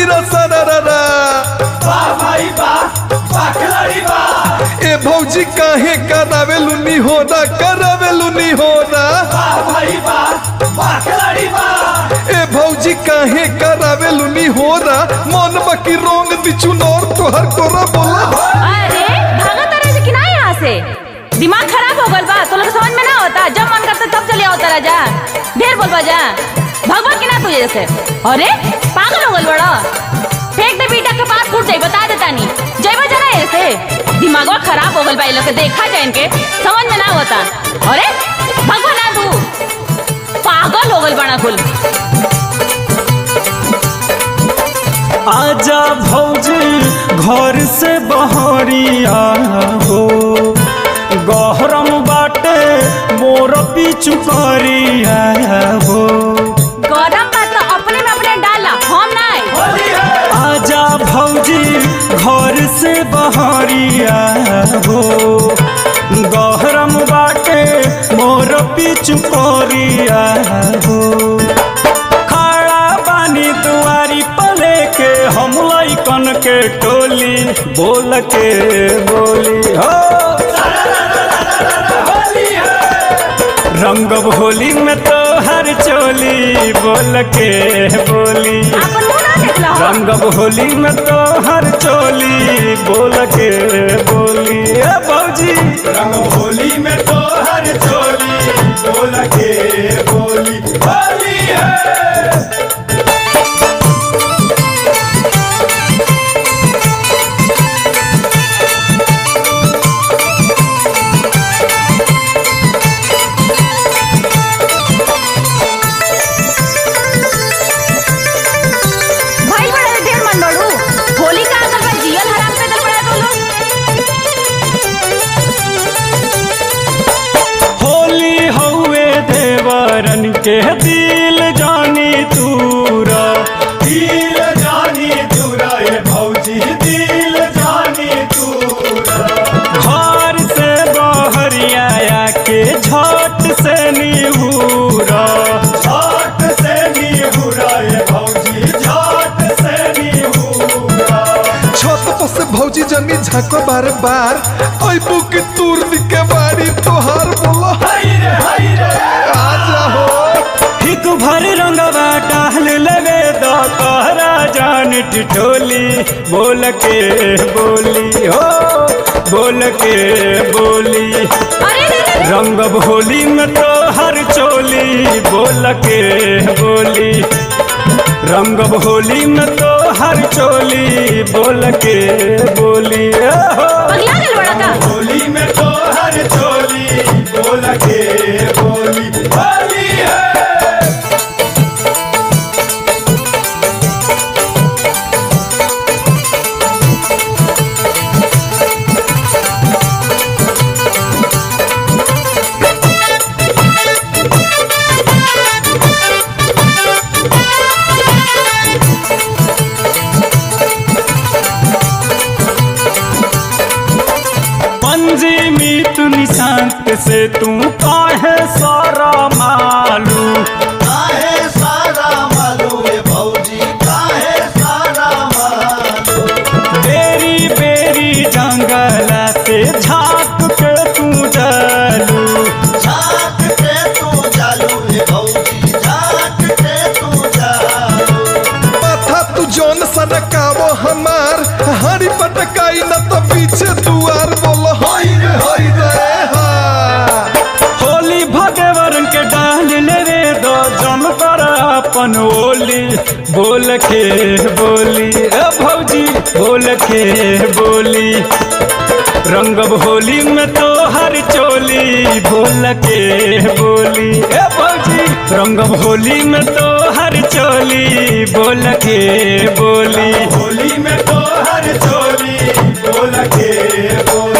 जोगीरा सरारा। वाह भाई वाह, वाह खिलाड़ी वाह। ए भौजी काहे करावेलू निहोरा, करावेलू निहोरा। वाह भाई वाह, वाह खिलाड़ी वाह। ए भौजी काहे करावेलू निहोरा, मन बाकी रोंग दिचू नोर तोहर कोरा बोला। अरे भागा तारे से किना यहाँ से, दिमाग खराब हो गल बा, तो लोग समझ में ना होता, जब मन करता तब चले आओ तारा जा, ढेर बोलबा जा, भगवा किना तुझे जैसे। अरे पागल हो गल बड़ा, फेंक दे बेटा के पास फूट जाई, बता देता नहीं जयबा जना ऐसे, दिमागवा खराब हो गल बा, लोग देखा जाए इनके समझ में ना होता। अरे भगवा ना तू, पागल हो गल बड़ा कुल। आजा भौजी घर से बहरिया हो, गहरम बाटे मोर पीछू करिया हो। गरम बात तो अपने में अपने डाला, हम ना आए। आजा भौजी घर से बहरिया हो, गहरम बाटे मोर पीछू करिया हो। खड़ा बानी दुआरी पले के हम लइकन के टोली, बोल के बोली हो रंग होली में तो हर चोली, बोल के बोली रंग होली में तो हर चोली, बोल के बोली। भौजी रंग होली में तो हर चोली, बोल के बोली होली है। के दिल जानी तूरा, दिल जानी तूरा, ये भौजी दिल जानी तूरा। घर से बहरिया के झट से निहुरा, झट से निहुरा, ये भौजी झट से निहुरा। छत पर से भौजी जनी झाको बार बार, अबू की तूर दिके बाड़ी तोहार बोला। हाय रे आजा हो हिक भर रंगवा डाल लगे दो कहरा जान टिटोली, बोल के बोली हो बोल के बोली। रंग होली में तो हर चोली, बोल के बोली रंग होली में तो हर चोली, बोल के बोली होली में तो हर चोली, बोल के बोली होली है। पंजिमी तू निशांत से तू काहे सारा मालू, काहे सारा मालू, ये भौजी काहे सारा मालू। बेरी बेरी जंगला से झाँक के तू जालू, झाँक के तू जालू, ये भौजी झाँक के तू जालू। माथा तू जौन सनकावो हमार, हरी पटकाई न तो पीछे दुआर बोलो। होई रे हा होली भगवान के डाल ले दो जम कर अपन ओली, बोल के बोली भौजी बोल के बोली। रंग होली में तो हर चोली, बोल के बोली भौजी रंग होली में तो हर चोली, बोल के बोली होली में तो हर चोली, बोल के बोली।